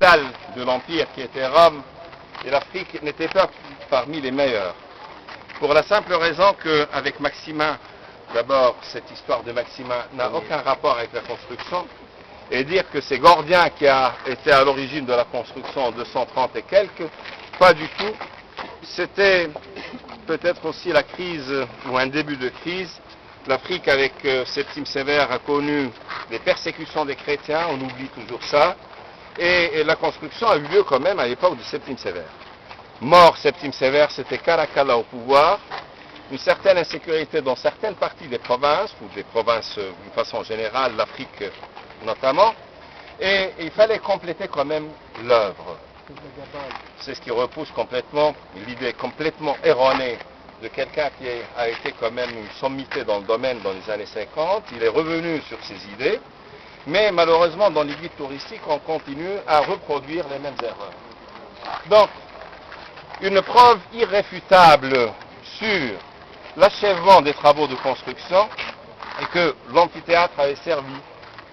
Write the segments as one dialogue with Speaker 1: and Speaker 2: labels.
Speaker 1: capitale de l'Empire qui était Rome, et l'Afrique n'était pas parmi les meilleurs. Pour la simple raison qu'avec Maximin, d'abord, cette histoire de Maximin n'a aucun rapport avec la construction, et dire que c'est Gordien qui a été à l'origine de la construction en 230 et quelques, pas du tout. C'était peut-être aussi la crise, ou un début de crise. L'Afrique, avec Septime Sévère, a connu les persécutions des chrétiens, on oublie toujours ça, et la construction a eu lieu quand même à l'époque de Septime Sévère. Mort Septime Sévère, c'était Caracalla au pouvoir, une certaine insécurité dans certaines parties des provinces, ou des provinces d'une façon générale, l'Afrique notamment, et il fallait compléter quand même l'œuvre. C'est ce qui repousse complètement l'idée complètement erronée de quelqu'un qui a été quand même une sommité dans le domaine dans les années 50. Il est revenu sur ses idées, mais malheureusement dans les guides touristiques, on continue à reproduire les mêmes erreurs. Donc, une preuve irréfutable sur l'achèvement des travaux de construction est que l'amphithéâtre avait servi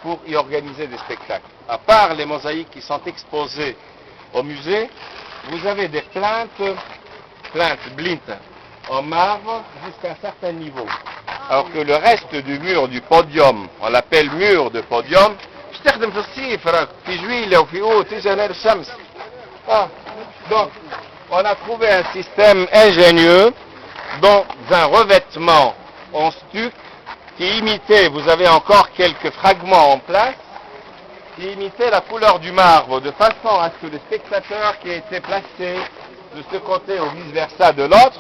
Speaker 1: pour y organiser des spectacles. À part les mosaïques qui sont exposées au musée, vous avez des plaintes blint en marbre jusqu'à un certain niveau. Alors que le reste du mur du podium, on l'appelle mur de podium, donc on a trouvé un système ingénieux dans un revêtement en stuc qui imitait, vous avez encore quelques fragments en place, qui imitait la couleur du marbre, de façon à ce que le spectateur qui était placé de ce côté ou vice-versa de l'autre,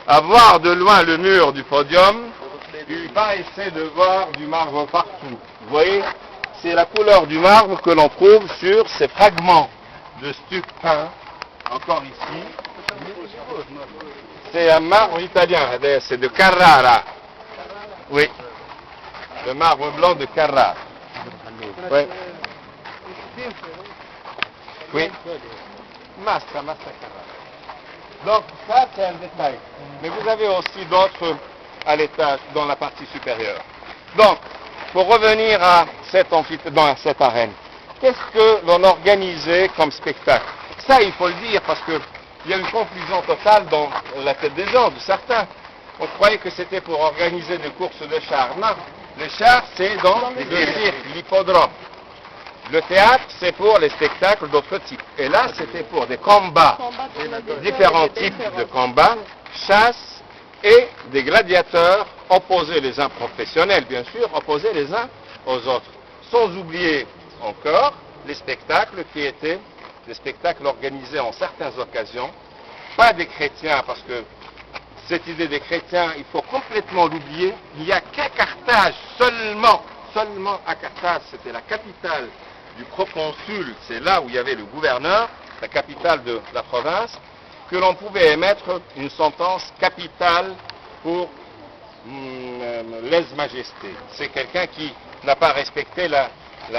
Speaker 1: à voir de loin le mur du podium, il paraissait de voir du marbre partout. Vous voyez, c'est la couleur du marbre que l'on trouve sur ces fragments de stuc peint, encore ici. C'est un marbre italien, c'est de Carrara. Oui, le marbre blanc de Carrara. Oui. Oui. Massa Carrara. Donc ça c'est un détail. Mais vous avez aussi d'autres à l'étage, dans la partie supérieure. Donc, pour revenir à dans cette arène, qu'est-ce que l'on organisait comme spectacle? Ça, il faut le dire, parce qu'il y a une confusion totale dans la tête des gens, de certains. On croyait que c'était pour organiser des courses de chars. Non, les chars, c'est dans le cirque, l'hippodrome. Le théâtre, c'est pour les spectacles d'autres types. Et là, c'était pour des combats, différents types de combats, chasse et des gladiateurs opposés les uns professionnels, bien sûr, opposés les uns aux autres. Sans oublier encore les spectacles qui étaient des spectacles organisés en certaines occasions, pas des chrétiens, parce que cette idée des chrétiens, il faut complètement l'oublier. Il n'y a qu'à Carthage, seulement à Carthage, c'était la capitale du proconsul, c'est là où il y avait le gouverneur, la capitale de la province, que l'on pouvait émettre une sentence capitale pour lèse-majesté. C'est quelqu'un qui n'a pas respecté la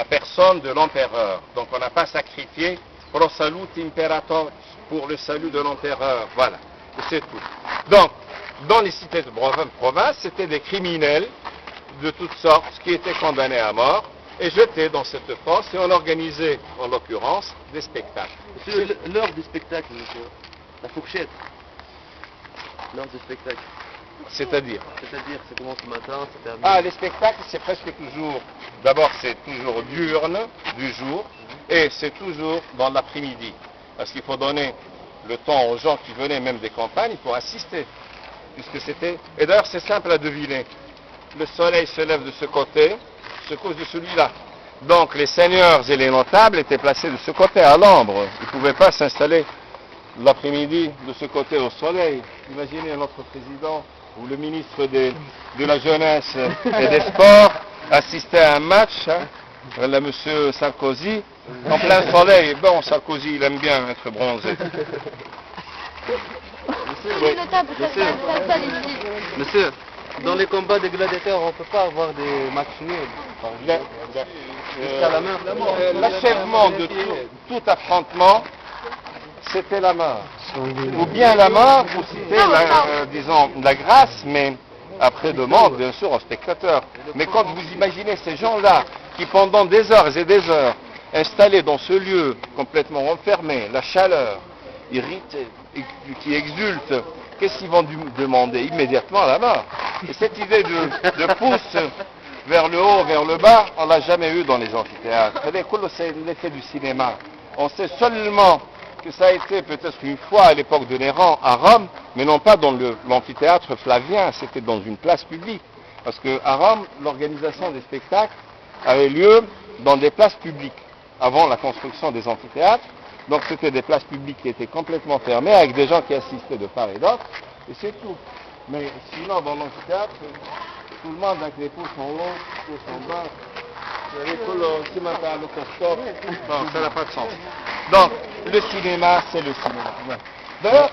Speaker 1: personne de l'empereur. Donc on n'a pas sacrifié pro salut imperator, pour le salut de l'empereur. Voilà, c'est tout. Donc, dans les cités de province, c'était des criminels de toutes sortes qui étaient condamnés à mort et jetés dans cette fosse, et on organisait, en l'occurrence, des spectacles.
Speaker 2: Monsieur, l'heure du spectacle, monsieur, la fourchette, l'heure du spectacle.
Speaker 1: C'est-à-dire,
Speaker 2: ça commence le matin, ça termine.
Speaker 1: Ah, les spectacles, c'est presque toujours, d'abord c'est toujours diurne, du jour, et c'est toujours dans l'après-midi. Parce qu'il faut donner le temps aux gens qui venaient même des campagnes pour assister. Puisque c'était, et d'ailleurs c'est simple à deviner. Le soleil se lève de ce côté, se couche de celui-là. Donc les seigneurs et les notables étaient placés de ce côté à l'ombre. Ils ne pouvaient pas s'installer l'après-midi de ce côté au soleil. Imaginez notre président ou le ministre de la jeunesse et des sports assister à un match, là, monsieur Sarkozy, en plein soleil. Bon, Sarkozy, il aime bien être bronzé.
Speaker 2: Monsieur, dans les combats des gladiateurs, on ne peut pas avoir des matchs nuls.
Speaker 1: L'achèvement de tout affrontement, c'était la mort. Ou bien la mort, ou c'était, disons, la grâce, mais après demande, bien sûr, aux spectateurs. Mais quand vous imaginez ces gens-là, qui pendant des heures et des heures installés dans ce lieu complètement enfermé, la chaleur, irrité, qui exulte, qu'est-ce qu'ils vont demander? Immédiatement la mort. Et cette idée de pouce vers le haut, vers le bas, on l'a jamais eu dans les amphithéâtres. C'est l'effet du cinéma. On sait seulement que ça a été peut-être une fois à l'époque de Néron à Rome, mais non pas dans l'amphithéâtre Flavien, c'était dans une place publique. Parce qu'à Rome, l'organisation des spectacles avait lieu dans des places publiques, avant la construction des amphithéâtres. Donc c'était des places publiques qui étaient complètement fermées, avec des gens qui assistaient de part et d'autre, et c'est tout. Mais sinon, dans l'amphithéâtre, tout le monde avec les pouces en haut, les pouces en bas, non, ça n'a pas de sens. Donc, le cinéma, c'est le cinéma. D'ailleurs,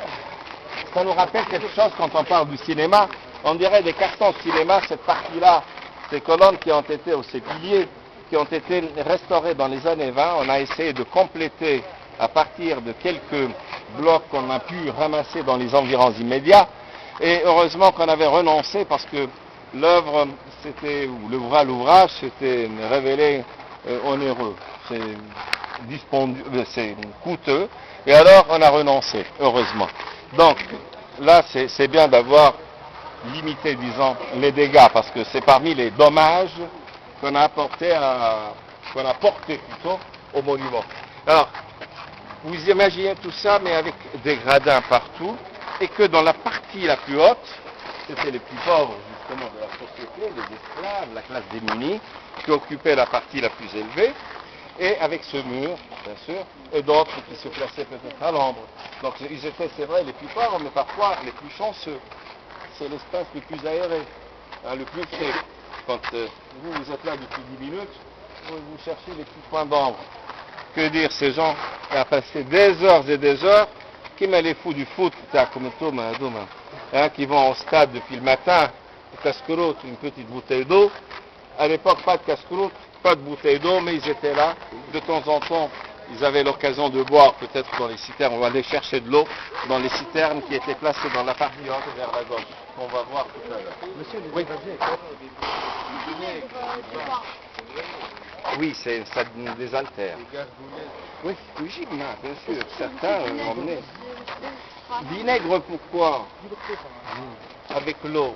Speaker 1: ça nous rappelle quelque chose quand on parle du cinéma. On dirait des cartons de cinéma, cette partie-là, ces colonnes qui ont été, ou ces piliers, qui ont été restaurés dans les années 20. On a essayé de compléter à partir de quelques blocs qu'on a pu ramasser dans les environs immédiats. Et heureusement qu'on avait renoncé parce que l'œuvre, ou l'ouvrage s'était révélé onéreux. C'est dispendieux, c'est coûteux. Et alors, on a renoncé, heureusement. Donc, là, c'est bien d'avoir limité, disons, les dégâts, parce que c'est parmi les dommages qu'on a portés plutôt au monument. Alors, vous imaginez tout ça, mais avec des gradins partout, et que dans la partie la plus haute, c'était les plus pauvres, justement, de la société, les esclaves, la classe démunie, qui occupaient la partie la plus élevée, et avec ce mur, bien sûr, et d'autres qui se plaçaient peut-être à l'ombre. Donc ils étaient, c'est vrai, les plus pauvres, mais parfois les plus chanceux. C'est l'espace le plus aéré, hein, le plus frais. Quand vous êtes là depuis 10 minutes, vous cherchez les petits points d'ombre. Que dire, ces gens à passer des heures et des heures, qui met les fous du foot, hein, qui vont au stade depuis le matin, casse-croûte, une petite bouteille d'eau. À l'époque, pas de casse-croûte, pas de bouteille d'eau, mais ils étaient là. De temps en temps, ils avaient l'occasion de boire, peut-être dans les citernes. On va aller chercher de l'eau dans les citernes qui étaient placées dans la partie haute vers la gauche. On va voir tout à l'heure.
Speaker 2: Monsieur, les
Speaker 1: Oui. Oui, ça désaltère. Oui, gymnase, bien sûr. Certains emmenaient. Vinaigre, pourquoi? Avec l'eau.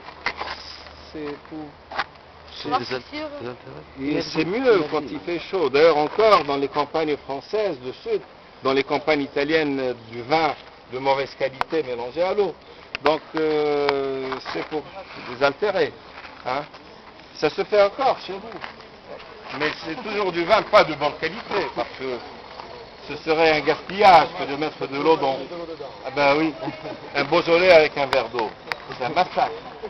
Speaker 1: C'est pour... Et c'est mieux quand il fait chaud. D'ailleurs, encore dans les campagnes françaises de sud, dans les campagnes italiennes, du vin de mauvaise qualité mélangé à l'eau. Donc, c'est pour désaltérer. Hein. Ça se fait encore chez vous. Mais c'est toujours du vin pas de bonne qualité, parce que ce serait un gaspillage que de mettre de l'eau dans... Ah ben oui, un Beaujolais avec un verre d'eau. C'est un massacre.